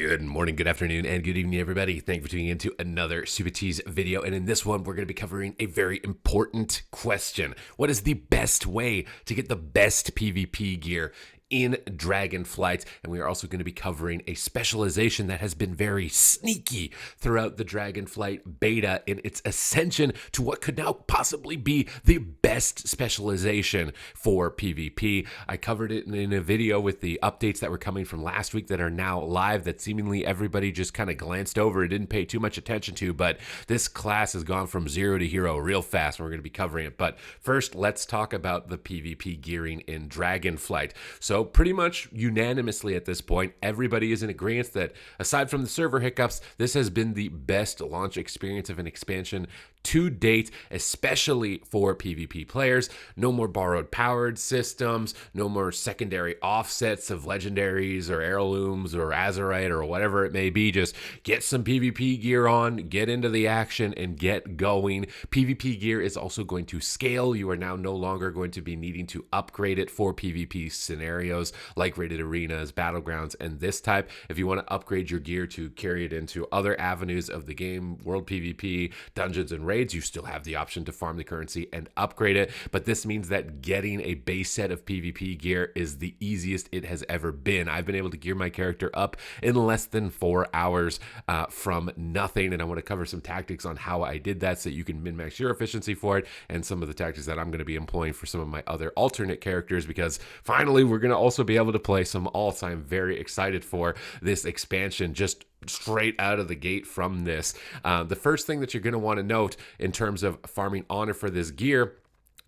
Good morning, good afternoon, and good evening, everybody. Thank you for tuning in to another Supatease video. And in this one, we're going to be covering a very important question. What is the best way to get the best PvP gear in Dragonflight? And we are also going to be covering a specialization that has been very sneaky throughout the Dragonflight beta in its ascension to what could now possibly be the best specialization for PvP. I covered it in a video with the updates that were coming from last week that are now live that seemingly everybody just kind of glanced over and didn't pay too much attention to, but this class has gone from zero to hero real fast, and we're going to be covering it. But first, let's talk about the PvP gearing in Dragonflight. So pretty much unanimously at this point, everybody is in agreement that aside from the server hiccups, this has been the best launch experience of an expansion to date, especially for PvP players. No more borrowed powered systems, no more secondary offsets of legendaries or heirlooms or azurite or whatever it may be. Just get some PvP gear on, get into the action, and get going. PvP gear is also going to scale. You are now no longer going to be needing to upgrade it for PvP scenarios like rated arenas, battlegrounds, and this type. If you want to upgrade your gear to carry it into other avenues of the game, world PvP, dungeons, and raids, you still have the option to farm the currency and upgrade it. But this means that getting a base set of PvP gear is the easiest it has ever been. I've been able to gear my character up in less than 4 hours from nothing, and I want to cover some tactics on how I did that so that you can min-max your efficiency for it, and some of the tactics that I'm going to be employing for some of my other alternate characters, because finally we're going to also be able to play some alts. I'm very excited for this expansion just straight out of the gate from this. The first thing that you're going to want to note in terms of farming honor for this gear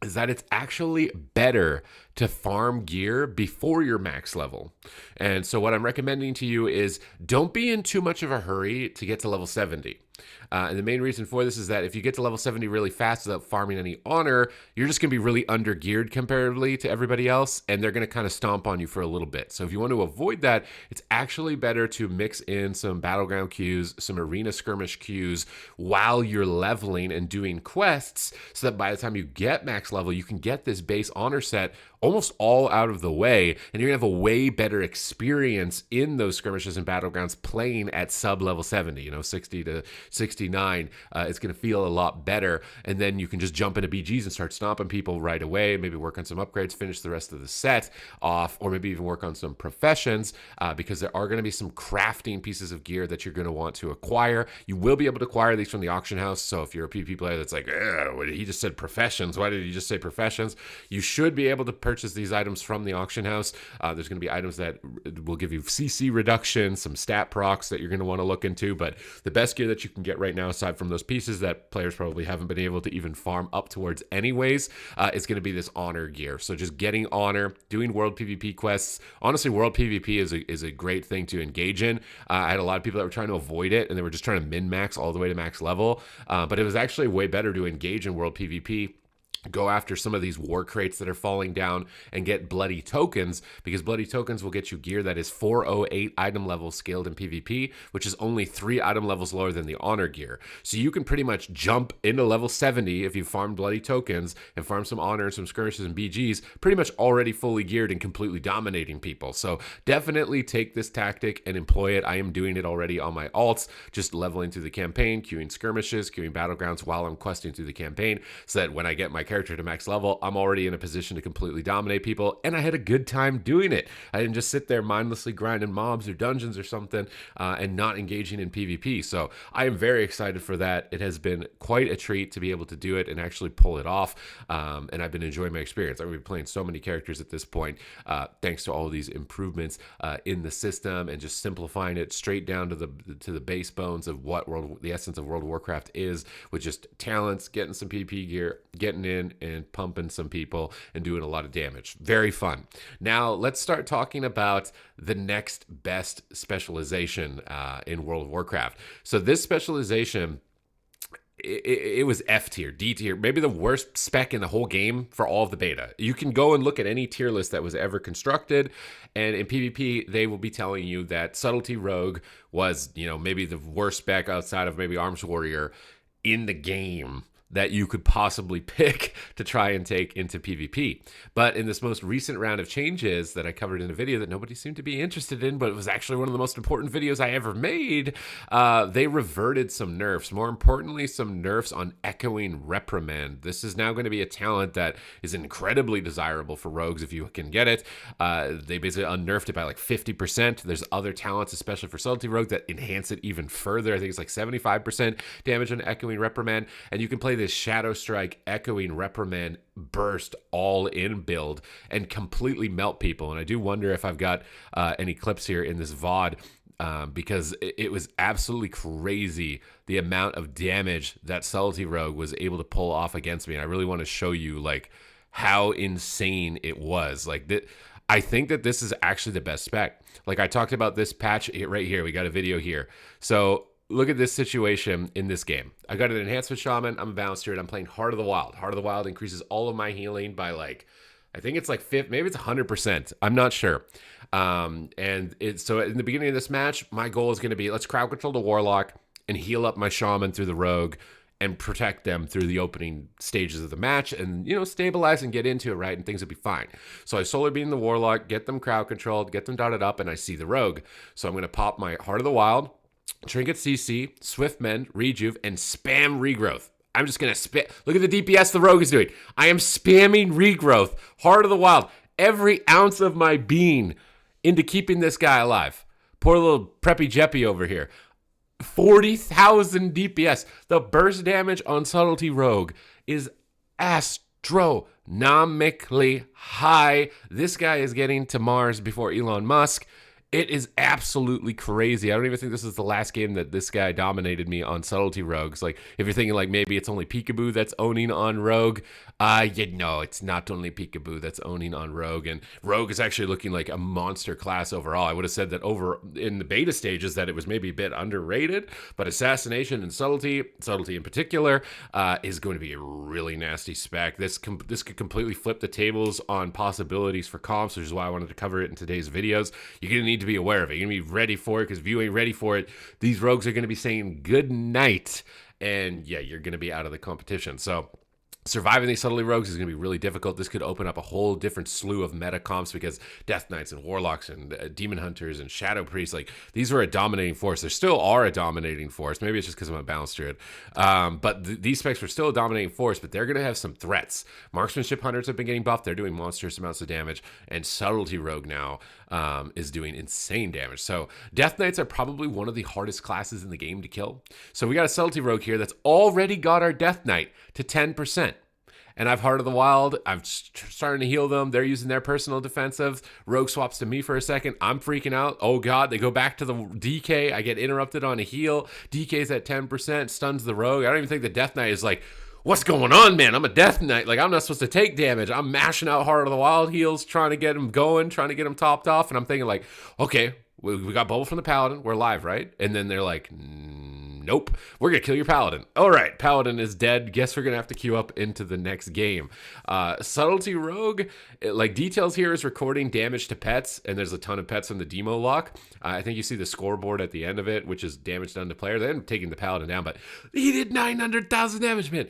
is that it's actually better to farm gear before your max level. And so what I'm recommending to you is don't be in too much of a hurry to get to level 70. And the main reason for this is that if you get to level 70 really fast without farming any honor, you're just going to be really under geared comparatively to everybody else, and they're going to kind of stomp on you for a little bit. So if you want to avoid that, it's actually better to mix in some battleground queues, some arena skirmish queues while you're leveling and doing quests, so that by the time you get max level, you can get this base honor set almost all out of the way, and you're gonna have a way better experience in those skirmishes and battlegrounds playing at sub level 70, 60 to 69. It's gonna feel a lot better, and then you can just jump into BGs and start stomping people right away, maybe work on some upgrades, finish the rest of the set off, or maybe even work on some professions, because there are gonna be some crafting pieces of gear that you're gonna want to acquire. You will be able to acquire these from the auction house, so if you're a PvP player that's like, he just said professions, why did he just say professions? You should be able to purchase these items from the auction house. There's going to be items that will give you CC reduction, some stat procs that you're going to want to look into, but the best gear that you can get right now, aside from those pieces that players probably haven't been able to even farm up towards anyways, is going to be this honor gear. So just getting honor, doing world PvP quests. Honestly, world PvP is a great thing to engage in. I had a lot of people that were trying to avoid it, and they were just trying to min-max all the way to max level, but it was actually way better to engage in world PvP. Go after some of these war crates that are falling down and get bloody tokens, because bloody tokens will get you gear that is 408 item levels scaled in PvP, which is only 3 item levels lower than the honor gear. So you can pretty much jump into level 70 if you farm bloody tokens and farm some honor and some skirmishes and BGs, pretty much already fully geared and completely dominating people. So definitely take this tactic and employ it. I am doing it already on my alts, just leveling through the campaign, queuing skirmishes, queuing battlegrounds while I'm questing through the campaign, so that when I get my character to max level, I'm already in a position to completely dominate people, and I had a good time doing it. I didn't just sit there mindlessly grinding mobs or dungeons or something and not engaging in PvP. So I am very excited for that. It has been quite a treat to be able to do it and actually pull it off, and I've been enjoying my experience. I've been playing so many characters at this point, thanks to all these improvements in the system and just simplifying it straight down to the base bones of what the essence of World of Warcraft is, with just talents, getting some PvP gear, getting in and pumping some people and doing a lot of damage. Very fun. Now let's start talking about the next best specialization in World of Warcraft. So this specialization, it was F tier, D tier, maybe the worst spec in the whole game for all of the beta. You can go and look at any tier list that was ever constructed, and in PvP, they will be telling you that Subtlety Rogue was, maybe the worst spec outside of maybe Arms Warrior in the game. that you could possibly pick to try and take into PvP. But in this most recent round of changes that I covered in a video that nobody seemed to be interested in, but it was actually one of the most important videos I ever made, they reverted some nerfs. More importantly, some nerfs on Echoing Reprimand. This is now going to be a talent that is incredibly desirable for rogues if you can get it. They basically unnerfed it by like 50%. There's other talents, especially for Subtlety Rogue, that enhance it even further. I think it's like 75% damage on Echoing Reprimand, and you can play this Shadow Strike Echoing Reprimand burst all in build and completely melt people. And I do wonder if I've got any clips here in this VOD, because it was absolutely crazy the amount of damage that Subtlety Rogue was able to pull off against me. And I really want to show you like how insane it was. Like that, I think that this is actually the best spec. Like I talked about this patch right here. We got a video here. So look at this situation in this game. I got an Enhancement Shaman. I'm a Balanced Druid. I'm playing Heart of the Wild. Heart of the Wild increases all of my healing by like, I think it's like maybe it's 100%. I'm not sure. So in the beginning of this match, my goal is going to be, let's crowd control the Warlock and heal up my Shaman through the Rogue and protect them through the opening stages of the match and, you know, stabilize and get into it, right? And things will be fine. So I Solar Beam the Warlock, get them crowd controlled, get them dotted up, and I see the Rogue. So I'm going to pop my Heart of the Wild, Trinket CC, Swift Mend, Rejuve, and spam Regrowth. I'm just going to spit. Look at the DPS the Rogue is doing. I am spamming Regrowth, Heart of the Wild, every ounce of my being into keeping this guy alive. Poor little preppy Jeppy over here. 40,000 DPS. The burst damage on Subtlety Rogue is astronomically high. This guy is getting to Mars before Elon Musk. It is absolutely crazy. I don't even think this is the last game that this guy dominated me on Subtlety Rogues. Like, if you're thinking like maybe it's only Peekaboo that's owning on Rogue, it's not only Peekaboo that's owning on Rogue. And Rogue is actually looking like a monster class overall. I would have said that over in the beta stages that it was maybe a bit underrated, but Assassination and Subtlety in particular, is going to be a really nasty spec. This could completely flip the tables on possibilities for comps, which is why I wanted to cover it in today's videos. You're going to need to be aware of it. You're going to be ready for it, because if you ain't ready for it, these rogues are going to be saying good night, and yeah, you're going to be out of the competition. So surviving these Subtlety Rogues is going to be really difficult. This could open up a whole different slew of meta comps, because Death Knights and Warlocks and Demon Hunters and Shadow Priests, like, these were a dominating force. There still are a dominating force. Maybe it's just because I'm a Balanced Druid. But these specs were still a dominating force, but they're going to have some threats. Marksmanship Hunters have been getting buffed. They're doing monstrous amounts of damage. And Subtlety Rogue now is doing insane damage. So Death Knights are probably one of the hardest classes in the game to kill. So we got a Subtlety Rogue here that's already got our Death Knight to 10%. And I've Heart of the Wild. I'm starting to heal them. They're using their personal defensive. Rogue swaps to me for a second. I'm freaking out. Oh, God. They go back to the DK. I get interrupted on a heal. DK's at 10%. Stuns the Rogue. I don't even think the Death Knight is like, what's going on, man? I'm a Death Knight. Like, I'm not supposed to take damage. I'm mashing out Heart of the Wild heals, trying to get him going, trying to get him topped off. And I'm thinking like, okay, we got Bubble from the Paladin. We're live, right? And then they're like, nope, we're going to kill your Paladin. All right, Paladin is dead. Guess we're going to have to queue up into the next game. Subtlety Rogue, like, details here is recording damage to pets, and there's a ton of pets on the demo lock. I think you see the scoreboard at the end of it, which is damage done to player. They ended up taking the Paladin down, but he did 900,000 damage, man.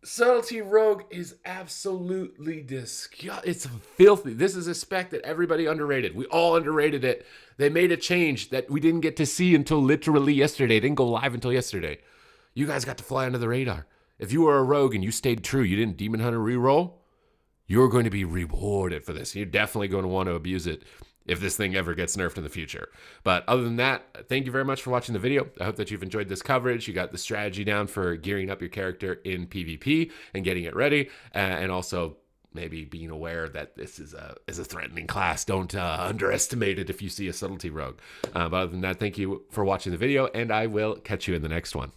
Subtlety Rogue is absolutely disgusting. It's filthy. This is a spec that everybody underrated. We all underrated it. They made a change that we didn't get to see until literally yesterday. It didn't go live until yesterday. You guys got to fly under the radar. If you were a rogue and you stayed true, you didn't Demon Hunter reroll, you're going to be rewarded for this. You're definitely going to want to abuse it if this thing ever gets nerfed in the future. But other than that, thank you very much for watching the video. I hope that you've enjoyed this coverage. You got the strategy down for gearing up your character in PvP and getting it ready, and also maybe being aware that this is a threatening class. Don't underestimate it if you see a Subtlety Rogue. But other than that, thank you for watching the video, and I will catch you in the next one.